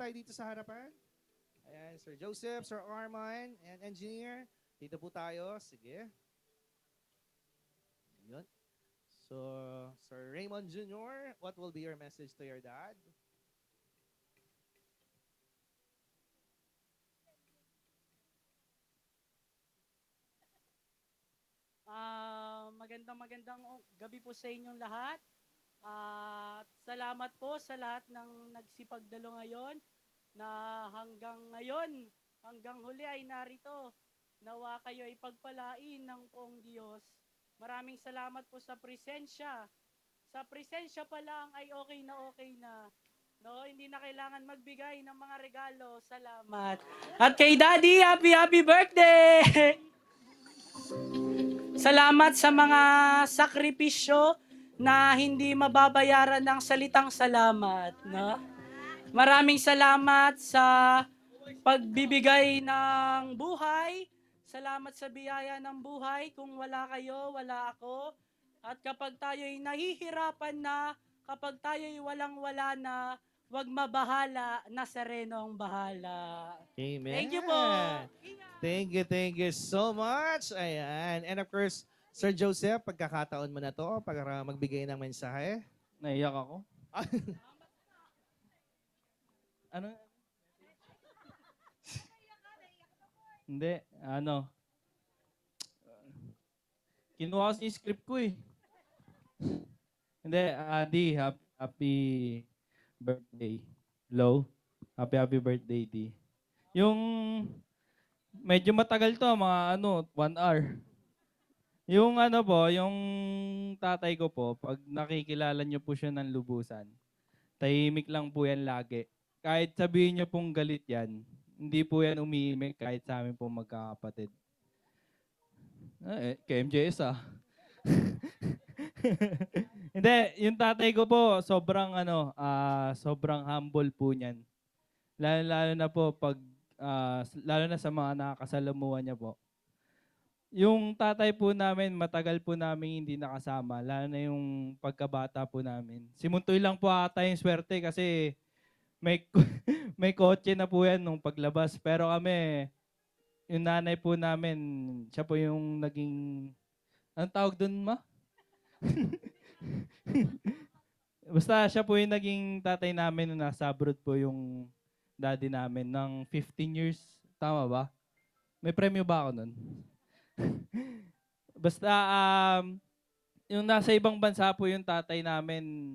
tayo dito sa harapan. Ayan, Sir Joseph, Sir Arman, and Engineer. Dito po tayo. Sige. Yun. So, Sir Raymond Jr., what will be your message to your dad? Magandang gabi po sa inyong lahat. At salamat po sa lahat ng nagsipagdalo ngayon na hanggang ngayon, hanggang huli ay narito. Nawa kayo ay pagpalain ng poong Diyos. Maraming salamat po sa presensya. Sa presensya pa lang ay okay na okay na. No, hindi na kailangan magbigay ng mga regalo. Salamat. At kay Daddy, happy birthday! Salamat sa mga sakripisyo na hindi mababayaran ng salitang salamat. No? Maraming salamat sa pagbibigay ng buhay. Salamat sa biyaya ng buhay. Kung wala kayo, wala ako. At kapag tayo'y nahihirapan na, kapag tayo'y walang-wala na, wag mabahala, na sereno ang bahala. Amen. Thank you po. Thank you so much. Ayan. And of course, Sir Joseph, pagkakataon mo na to para magbigay ng mensahe. Naiyak ako. Ano? Hindi, ano. Kinuha ko yung script ko eh. Hindi, Adi, happy birthday. Low. Happy birthday, D. Yung medyo matagal to, mga 1 hour. Yung yung tatay ko po, pag nakikilala niyo po siya ng lubusan, tahimik lang po yan lagi. Kahit sabihin niyo pong galit yan, hindi po yan umiimik kahit sa amin po magkakapatid. Kay MJS ah. Hindi, yung tatay ko po, sobrang humble po niyan. Lalo na po pag, lalo na sa mga nakakasalamuhan niya po. Yung tatay po namin, matagal po namin hindi nakasama, lalo na yung pagkabata po namin. Si Muntoy lang po ata yung swerte kasi may, may kotse na po yan nung paglabas. Pero kami, yung nanay po namin, siya po yung naging, anong tawag dun ma? Basta siya po yung naging tatay namin nung nasa abroad po yung daddy namin ng 15 years. Tama ba? May premyo ba ako nun? Basta yung nasa ibang bansa po yung tatay namin,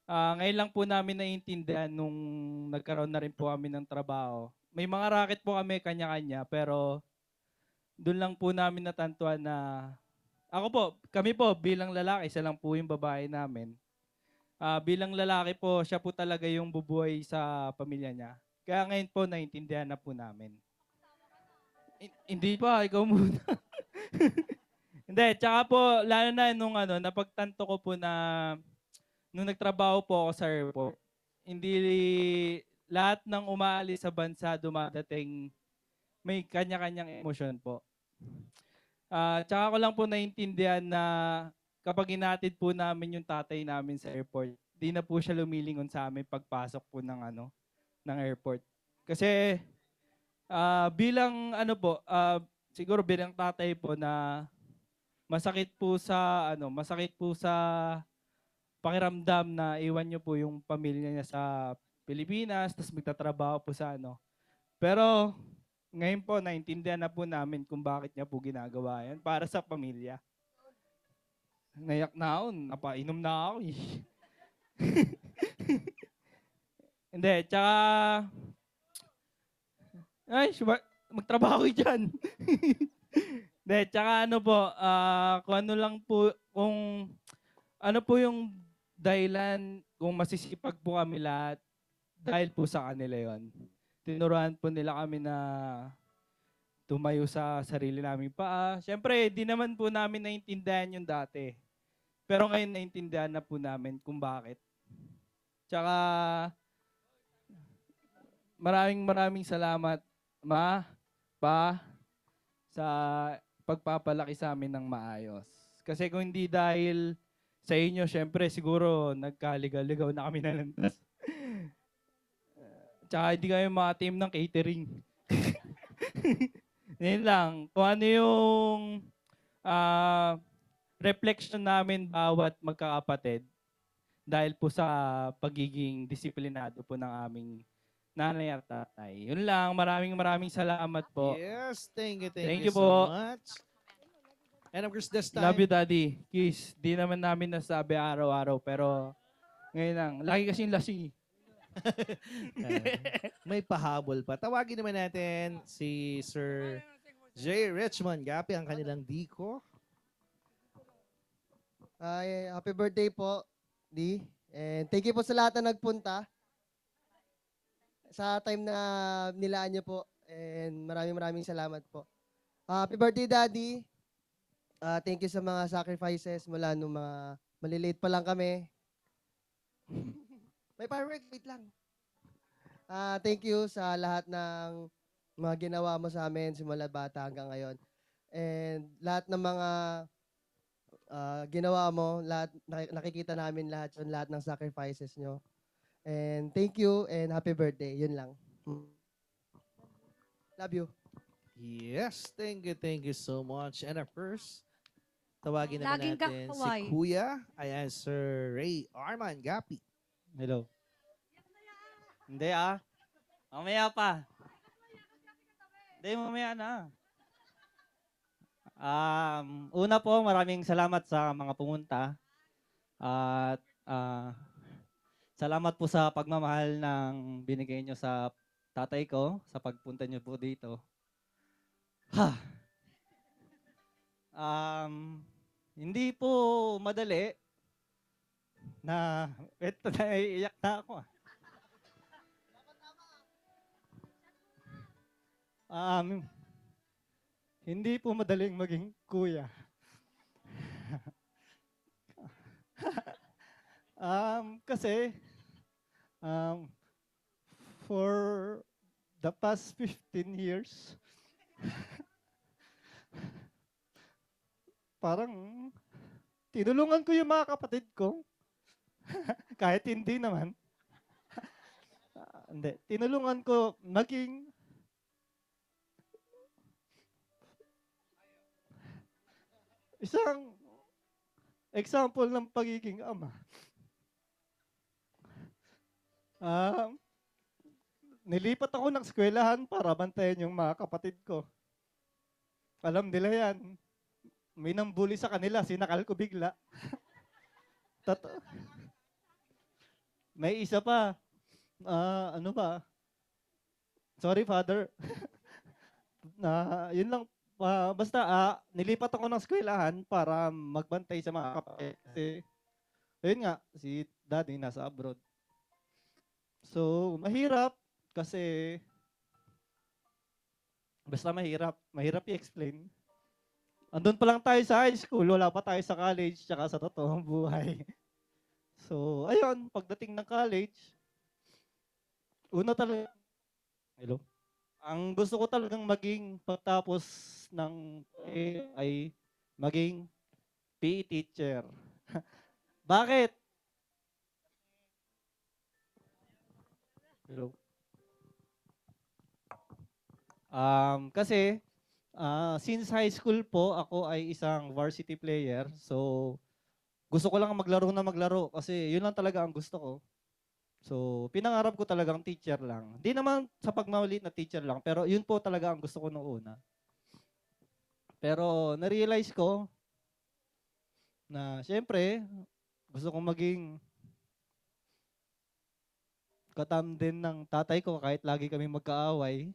ngayon lang po namin naiintindihan nung nagkaroon na rin po kami ng trabaho. May mga racket po kami kanya-kanya pero doon lang po namin natantuan na kami po bilang lalaki, isa lang po yung babae namin. Bilang lalaki po, siya po talaga yung bubuhay sa pamilya niya. Kaya ngayon po, naiintindihan na po namin. Hindi pa, ikaw muna. Hindi, tsaka po, lalo na napagtanto ko po na nung nagtrabaho po ako sa airport, hindi lahat ng umaalis sa bansa dumadating may kanya-kanyang emosyon po. Tsaka ko lang po naintindihan na kapag inatid po namin yung tatay namin sa airport, di na po siya lumilingon sa amin pagpasok po ng airport. Kasi bilang siguro bilang tatay po na masakit po sa pakiramdam na iwan niyo po yung pamilya niya sa Pilipinas, tapos magtatrabaho po sa Pero ngayon po, naintindihan na po namin kung bakit niya po ginagawa yan para sa pamilya. Nayak na ako, napainom na ako eh. Hindi, tsaka, magtrabaho kayo dyan. Hindi, tsaka kung ano lang po, kung ano po yung dahilan kung masisipag po kami lahat, dahil po sa kanila yon. Tinuruan po nila kami na tumayo sa sarili naming paa. Siyempre, di naman po namin naintindihan yung dati. Pero ngayon naintindihan na po namin kung bakit. Tsaka, maraming salamat, ma, pa, sa pagpapalaki sa amin ng maayos. Kasi kung hindi dahil sa inyo, syempre, siguro nagkaligaw-ligaw na kami na landas. Tsaka hindi kami mga team ng catering. Yun lang. Kung ano yung reflection namin bawat magkakapatid dahil po sa pagiging disiplinado po ng aming nanay at tatay. Yun lang. Maraming salamat po. Yes, thank Thank you you so po. much. And of course, this Love time, you, Daddy. Kiss. Di naman namin nasabi araw-araw, pero ngayon lang. Lagi kasing lasing. may pahabol pa. Tawagin naman natin si Sir J. Richmond Gapi, ang kanilang diko. Ay, happy birthday po, Di. And thank you po sa lahat na nagpunta. Sa time na nilaan niyo po. And maraming salamat po. Happy birthday, Daddy. Thank you sa mga sacrifices mula nung mga malilate pa lang kami. May fireworks, wait lang. Thank you sa lahat ng mga ginawa mo sa amin simula bata hanggang ngayon. And lahat ng mga ginawa mo, lahat nakikita namin lahat ng sacrifices nyo. And thank you and happy birthday. Yun lang. Love you. Yes, thank you so much. And of course, tawagin naman Laging natin si kakaway. Kuya. Ayan, Sir Ray Arman Gapi. Hello. Hindi Mamaya pa. Hindi, mamaya na. Una po, maraming salamat sa mga pumunta. At salamat po sa pagmamahal ng binigay nyo sa tatay ko sa pagpunta nyo po dito. Hindi po madali na eto na iiyak na ako. Hindi po madaling maging kuya. Kasi for the past 15 years, parang tinulungan ko yung mga kapatid ko. Kahit hindi naman. Hindi. Tinulungan ko maging isang example ng pagiging ama. Nilipat ako ng eskwelahan para bantayan yung mga kapatid ko. Alam nila yan. May nambuli sa kanila, sinakal ko bigla. May isa pa. Ano ba? Sorry, Father. Yun lang. Basta, nilipat ako ng eskwelahan para magbantay sa mga kapatid. Kasi, ayun nga, si Daddy nasa abroad. So, mahirap kasi basta mahirap. Mahirap i-explain. Andun pa lang tayo sa high school, wala pa tayo sa college, tsaka sa totoong buhay. So, ayun, pagdating ng college, una talaga, hello? Ang gusto ko talagang maging pagtapos ng ay maging PE teacher. Bakit? Hello? Kasi since high school po, ako ay isang varsity player. So, gusto ko lang maglaro kasi yun lang talaga ang gusto ko. So, pinangarap ko talagang teacher lang. Hindi naman sa pagmamalit na teacher lang, pero yun po talaga ang gusto ko noong una. Pero na-realize ko na syempre, gusto kong maging katam din ng tatay ko kahit lagi kami magkaaway.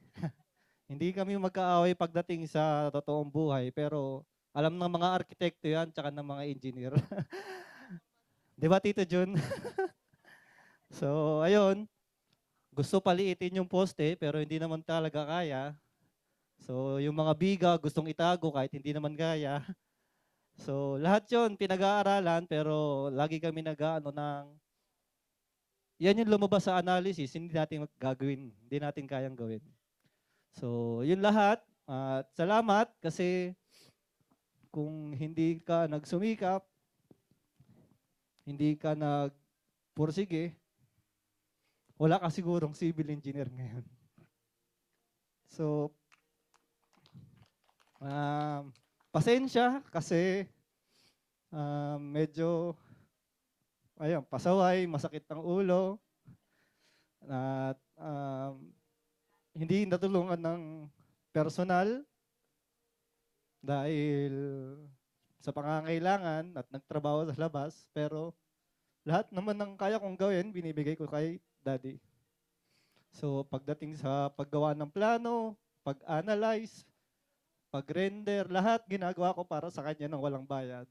Hindi kami magkaaway pagdating sa totoong buhay, pero alam ng mga arkitekto yan, tsaka ng mga engineer. Di ba, Tito Jun? So, ayun. Gusto paliitin yung poste, pero hindi naman talaga kaya. So, yung mga biga, gustong itago kahit hindi naman kaya. So, lahat yon pinag-aaralan, pero lagi kami nag-ano ng yan yung lumabas sa analysis, hindi natin gagawin, hindi natin kayang gawin. So, yun lahat. At salamat kasi kung hindi ka nagsumikap, hindi ka nagpursige, wala ka sigurong civil engineer ngayon. So, pasensya kasi medyo, ayun, pasaway, masakit ang ulo, at hindi natulungan ng personal dahil sa pangangailangan at nagtrabaho sa labas, pero lahat naman ng kaya kong gawin, binibigay ko kay Daddy. So, pagdating sa paggawa ng plano, pag-analyze, pag-render, lahat ginagawa ko para sa kanya nang walang bayad.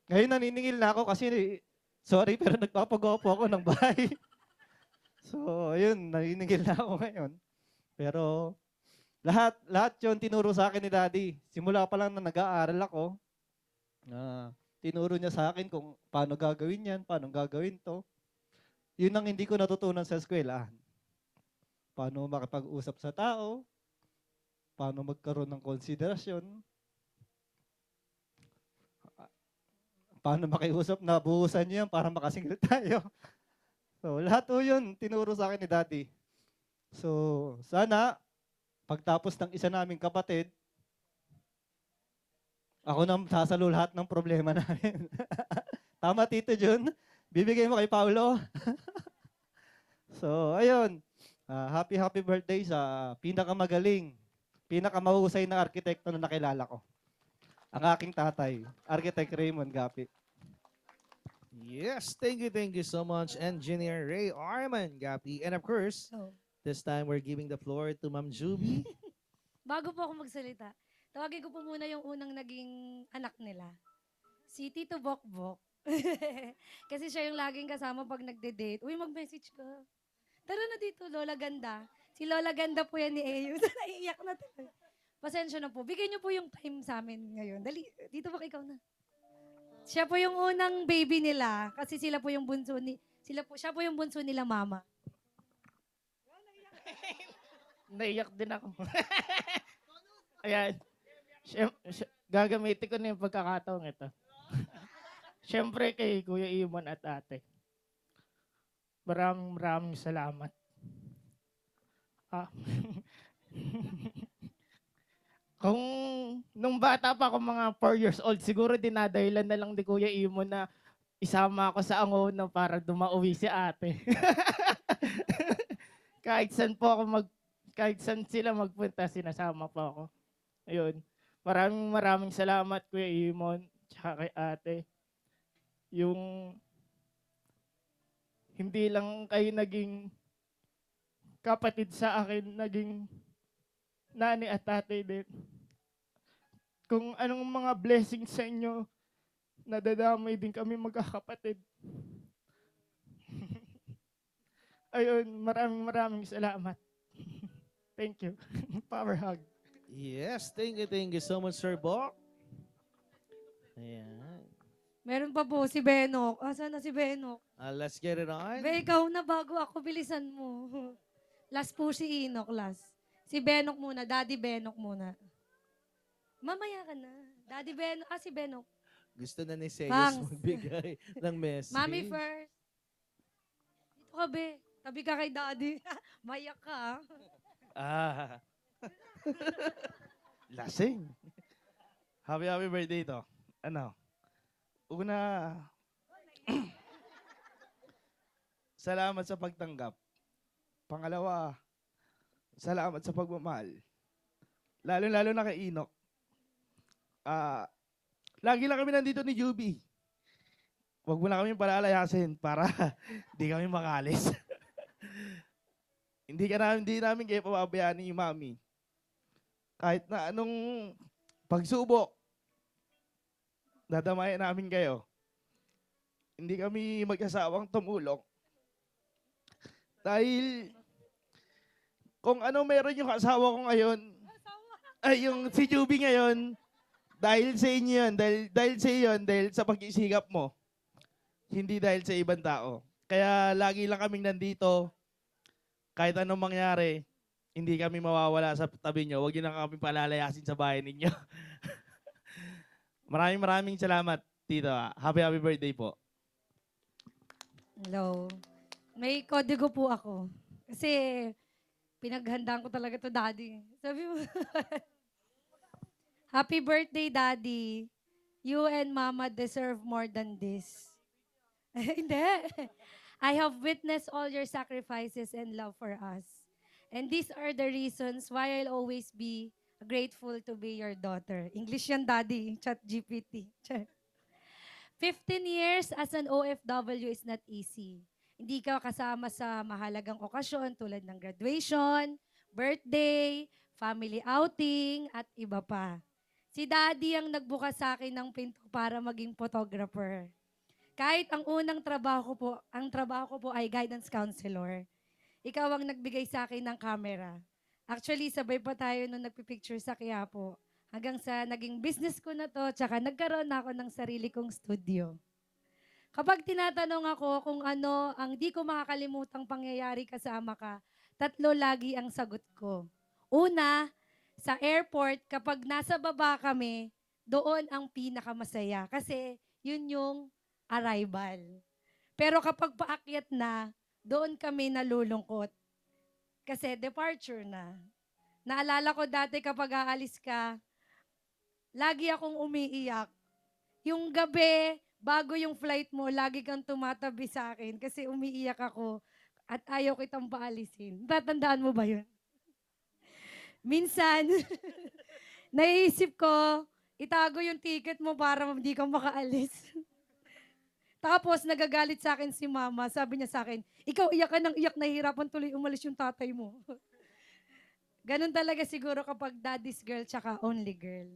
Ngayon naniningil na ako kasi, sorry, pero nagpapagawa po ako ng bahay. So, ayun, naniningil na ako ngayon. Pero, lahat yon tinuro sa akin ni Daddy. Simula pa lang na nag-aaral ako, tinuro niya sa akin kung paano gagawin yan, paano gagawin to. Yun ang hindi ko natutunan sa eskwelahan. Paano makipag-usap sa tao, paano magkaroon ng konsiderasyon, paano makiusap na buhusan niya para makasingil tayo. So, lahat po yun tinuro sa akin ni Daddy. So, sana, pagtapos ng isa naming kapatid, ako na sasalo lahat ng problema namin. Tama, Tito Jun? Bibigay mo kay Paulo? So, ayun. Happy birthday sa pinakamagaling, pinakamahusay na arkitekto na nakilala ko. Ang aking tatay, Architect Raymond Gapi. Yes, thank you so much, Engineer Ray Arman Gapi. And of course, Oh. this time we're giving the floor to Ma'am Juby. Bago po ako magsalita, tawagin ko po muna yung unang naging anak nila. Si Tito Bokbok. Kasi siya yung laging kasama pag nagde-date. Uy, mag-message ka. Tara na dito, Lola Ganda. Si Lola Ganda po yan ni Eyo. Naiiyak na talaga. Pasensya na po. Bigyan niyo po yung time sa amin ngayon. Dali, dito ba ikaw na? Siya po yung unang baby nila. Kasi sila po yung bunso siya po yung bunso nila mama. Naiyak din ako. Ayan. Gagamitin ko na yung pagkakataong ito. Siyempre kay Kuya Imon at ate. Maraming salamat. Kung nung bata pa ako, mga 4 years old, siguro dinadahilan na lang ni Kuya Imon na isama ako sa Angono para dumauwi si ate. Kahit saan sila magpunta, sinasama po ako. Ayun. Maraming salamat, Kuya Imon, tsaka kay ate. Yung hindi lang kayo naging kapatid sa akin, naging nani at tatay din. Kung anong mga blessings sa inyo, nadadamay din kami magkakapatid. Ayun, maraming salamat. Thank you. Power hug. Yes, thank you so much, Sir Bok. Ayan. Meron pa po si Benok. Asan na si Benok? Let's get it on. Be, ikaw na bago ako. Bilisan mo. Last po si Enoch, last. Si Benok muna. Daddy Benok muna. Mamaya ka na. Daddy Benok. Si Benok. Gusto na ni Seyos Thanks. magbigay ng message. Mami first. Dito ka, Be. Tabi ka kay Daddy. Mayak ka, ah. Lasing. Happy birthday to. Una, salamat sa pagtanggap. Pangalawa, salamat sa pagmamahal. Lalo na kay Enoch. Lagi lang kami nandito ni Juby. Huwag mo na kami palalayasin para di kami makalis. Hindi namin kayo pababayaan ni Mami. Kahit na anong pagsubok, dadamayan namin kayo. Hindi kami mag-asawang tumulong. Dahil kung ano meron yung asawa ko ngayon, ay yung si Juby ngayon, dahil sa inyo yun, dahil sa iyo yun, dahil sa pag-isikap mo, hindi dahil sa ibang tao. Kaya lagi lang kaming nandito, kahit anong mangyari, hindi kami mawawala sa tabi nyo. Huwag nyo na kami palalayasin sa bahay ninyo. Maraming salamat, Tito. Happy birthday po. Hello. May kodigo po ako. Kasi pinaghandaan ko talaga to, Daddy. Sabi mo, Happy birthday, Daddy. You and Mama deserve more than this. Hindi. I have witnessed all your sacrifices and love for us. And these are the reasons why I'll always be grateful to be your daughter. English yan, Daddy. Chat GPT. 15 years as an OFW is not easy. Hindi ka kasama sa mahalagang okasyon tulad ng graduation, birthday, family outing, at iba pa. Si Daddy ang nagbukas sa akin ng pinto para maging photographer. Kahit ang trabaho ko po ay guidance counselor. Ikaw ang nagbigay sa akin ng camera. Actually, sabay pa tayo nung nagpipicture sa Quiapo. Hanggang sa naging business ko na to, tsaka nagkaroon na ako ng sarili kong studio. Kapag tinatanong ako kung ano ang di ko makakalimutang pangyayari kasama ka, 3 lagi ang sagot ko. Una, sa airport, kapag nasa baba kami, doon ang pinakamasaya. Kasi yun yung arrival. Pero kapag paakyat na, doon kami nalulungkot. Kasi departure na. Naalala ko dati kapag aalis ka, lagi akong umiiyak. Yung gabi, bago yung flight mo, lagi kang tumatabi sa akin kasi umiiyak ako at ayaw kitang paalisin. Tatandaan mo ba yun? Minsan, naisip ko, itago yung ticket mo para hindi ka makaalis. Tapos, nagagalit sa akin si mama. Sabi niya sa akin, ikaw iyak ka ng iyak, nahihirapan tuloy umalis yung tatay mo. Ganun talaga siguro kapag daddy's girl tsaka only girl.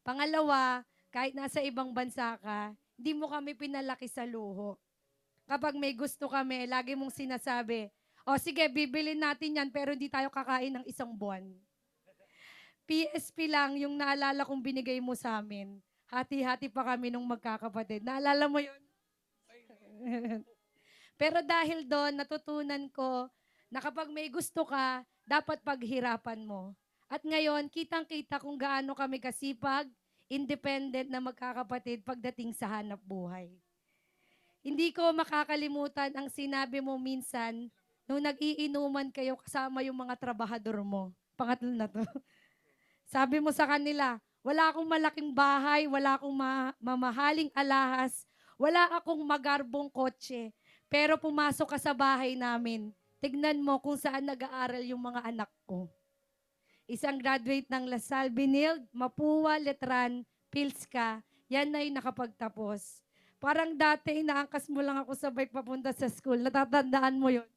Pangalawa, kahit nasa ibang bansa ka, hindi mo kami pinalaki sa luho. Kapag may gusto kami, lagi mong sinasabi, o sige, bibilin natin yan pero hindi tayo kakain ng 1 buwan. PSP lang yung naalala kong binigay mo sa amin. Hati-hati pa kami nung magkakapatid. Naalala mo yun? Pero dahil doon, natutunan ko na kapag may gusto ka, dapat paghirapan mo. At ngayon, kitang-kita kung gaano kami kasipag, independent na magkakapatid pagdating sa hanap buhay. Hindi ko makakalimutan ang sinabi mo minsan nung nag-iinuman kayo kasama yung mga trabahador mo. Pangatlo na to. Sabi mo sa kanila, wala akong malaking bahay, wala akong mamahaling alahas, wala akong magarbong kotse, pero pumasok ka sa bahay namin. Tignan mo kung saan nag-aaral yung mga anak ko. Isang graduate ng Lasal, Binild, Mapua, Letran, Pilska, yan na yung nakapagtapos. Parang dati, inaangkas mo lang ako sa bike papunta sa school. Natatandaan mo yun?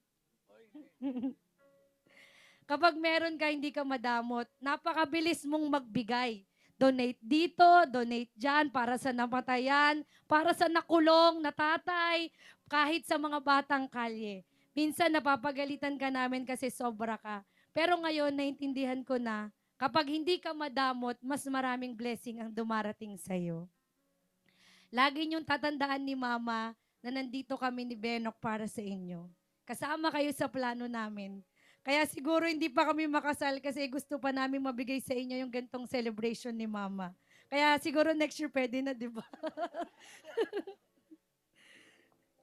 Kapag meron ka, hindi ka madamot. Napakabilis mong magbigay. Donate dito, donate dyan, para sa namatayan, para sa nakulong, natatay, kahit sa mga batang kalye. Minsan napapagalitan ka namin kasi sobra ka. Pero ngayon, naintindihan ko na, kapag hindi ka madamot, mas maraming blessing ang dumarating sa'yo. Lagi niyong tatandaan ni Mama na nandito kami ni Benok para sa inyo. Kasama kayo sa plano namin. Kaya siguro hindi pa kami makasal kasi gusto pa namin mabigay sa inyo yung gantong celebration ni Mama. Kaya siguro next year pwede na, di ba?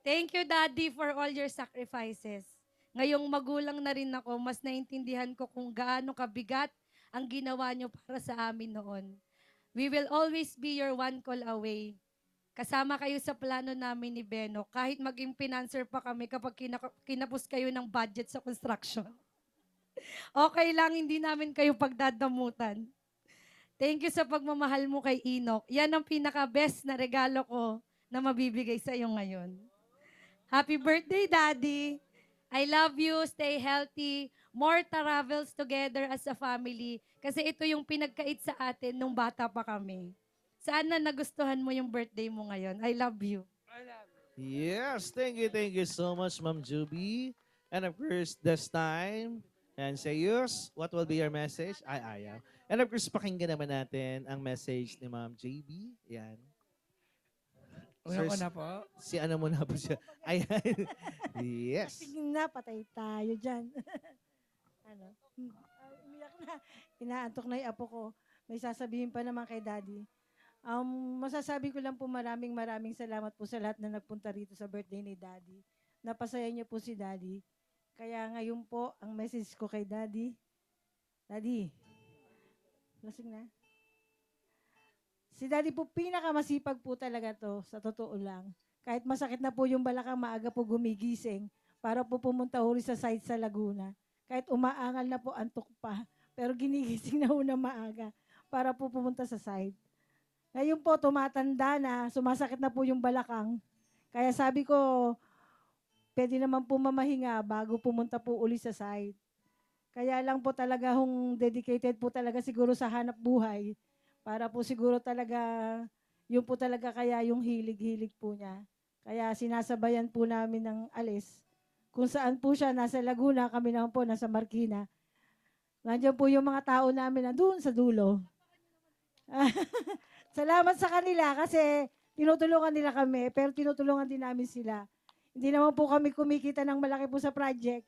Thank you, Daddy, for all your sacrifices. Ngayong magulang na rin ako, mas naintindihan ko kung gaano kabigat ang ginawa niyo para sa amin noon. We will always be your one call away. Kasama kayo sa plano namin ni Beno, kahit maging financer pa kami kapag kinapos kayo ng budget sa construction. Okay lang, hindi namin kayo pagdadamutan. Thank you sa pagmamahal mo kay Enoch. Yan ang pinaka-best na regalo ko na mabibigay sa iyo ngayon. Happy birthday, Daddy! I love you, stay healthy, more travels together as a family. Kasi ito yung pinagkait sa atin nung bata pa kami. Sana nagustuhan mo yung birthday mo ngayon. I love you. Yes, thank you so much, Ma'am Juby. And of course, this time, and say yes, what will be your message? Ay, ayaw. And of course, pakinggan naman natin ang message ni Ma'am JB. Yan. Una ko Sir, na po. si ano mo na po siya? Ayan. Yes. Sige na, patay tayo dyan. Ano? Umiyak na. Inaantok na yung apo ko. May sasabihin pa naman kay Daddy. Masasabi ko lang po maraming salamat po sa lahat na nagpunta rito sa birthday ni Daddy. napasaya niyo po si Daddy. Kaya ngayon po, ang message ko kay Daddy, Daddy, lasing na? Si Daddy po, pinakamasipag po talaga to, sa totoo lang. Kahit masakit na po yung balakang, maaga po gumigising para po pumunta uli sa site sa Laguna. Kahit umaangal na po, antok pa. Pero ginigising na ho na maaga para po pumunta sa site. Ngayon po, tumatanda na, sumasakit na po yung balakang. Kaya sabi ko, pwede naman po mamahinga bago pumunta po uli sa site. Kaya lang po talaga dedicated po talaga siguro sa hanap buhay. Para po siguro talaga, yun po talaga kaya yung hilig-hilig po niya. Kaya sinasabayan po namin ng alis. Kung saan po siya, nasa Laguna, kami naman po nasa Marikina. Nandiyan po yung mga tao namin na doon sa dulo. Salamat sa kanila kasi tinutulungan nila kami, pero tinutulungan din namin sila. Hindi naman po kami kumikita ng malaki po sa project.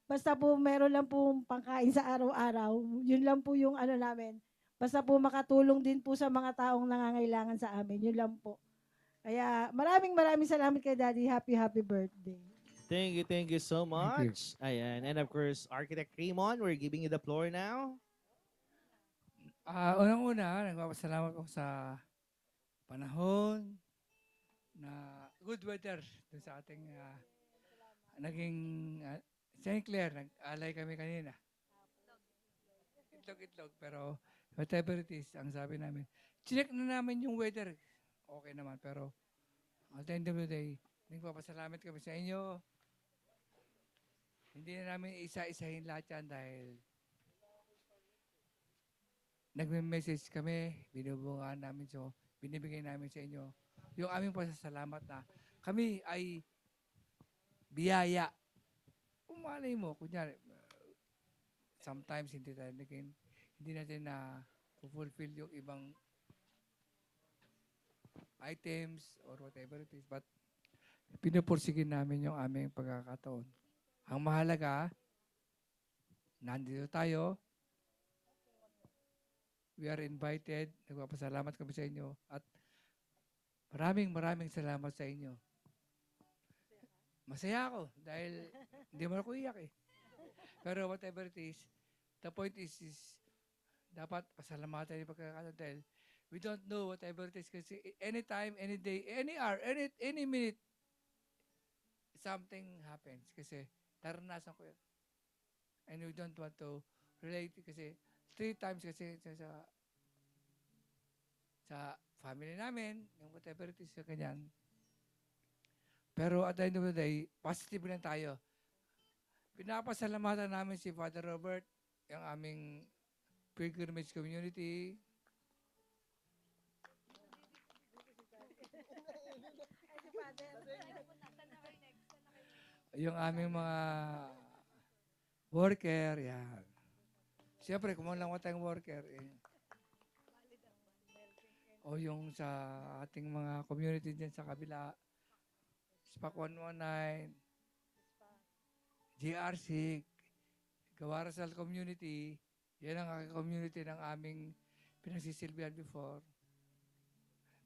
Basta po meron lang po pangkain sa araw-araw. Yun lang po yung ano namin. Basta po makatulong din po sa mga taong nangangailangan sa amin. Yun lang po. Kaya maraming salamat kay Daddy. Happy birthday. Thank you so Thank you. much. Ayan. And of course, Architect Raymond, we're giving you the floor now. Unang-una, nagpapasalamat ako sa panahon na good weather dun sa ating naging St. Clair, nag-alay kami kanina. Itlog-itlog, pero whatever it is, ang sabi namin, chinek na namin yung weather. Okay naman, pero at the end of the day, nagpapasalamat kami sa inyo. Hindi na namin isa-isahin lahat yan dahil nagme-message kami, binubungaan namin, so binibigay namin sa inyo yung aming pasasalamat na kami ay biyaya. Kung malay mo, kunyari, sometimes hindi natin na fulfill yung ibang items or whatever it is, but pinupursigin namin yung aming pagkakataon. Ang mahalaga, nandito tayo, we are invited. Nagpapasalamat kami sa inyo. At maraming salamat sa inyo. Masaya ako dahil hindi mo ako iyak eh. Pero whatever it is, the point is dapat pasalamatan yung pagkakataon dahil we don't know whatever it is kasi anytime, any day, any hour, any minute, something happens kasi naranasan ko yun. And we don't want to relate kasi 3 times kasi sa family namin, yung whatever it is, ganyan. Pero at the end of the day, positive lang tayo. Pinapasalamatan namin si Father Robert, yung aming pilgrimage community. Yung aming mga worker, yan. Siyempre, kung lang tayong worker, o yung sa ating mga community dyan sa kabila, SPAC 119, GRC, Gawarasal Community, yan ang community ng aming pinagsisilbihan before.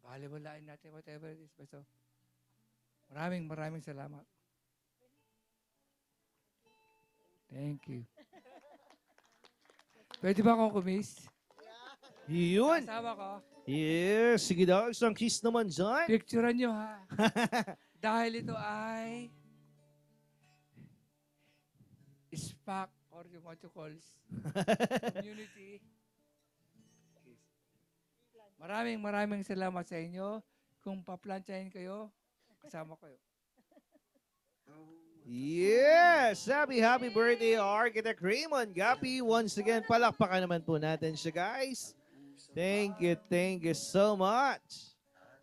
Baliwalain natin whatever it is. So, maraming salamat. Thank you. Pwede ba akong kumis? Yun. Asawa ko. Yes. Sige daw. Isang kiss naman dyan. Picturean nyo ha. Dahil ito ay SPAC or yung what you call community. Maraming salamat sa inyo. Kung paplantsahin kayo, kasama kayo. Yes! Happy birthday, Architect Raymond Gapi. Once again, palakpakan naman po natin siya, guys. Thank you so much.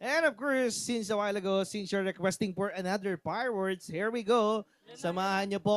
And of course, since a while ago, since you're requesting for another fireworks, here we go. Samahan niyo po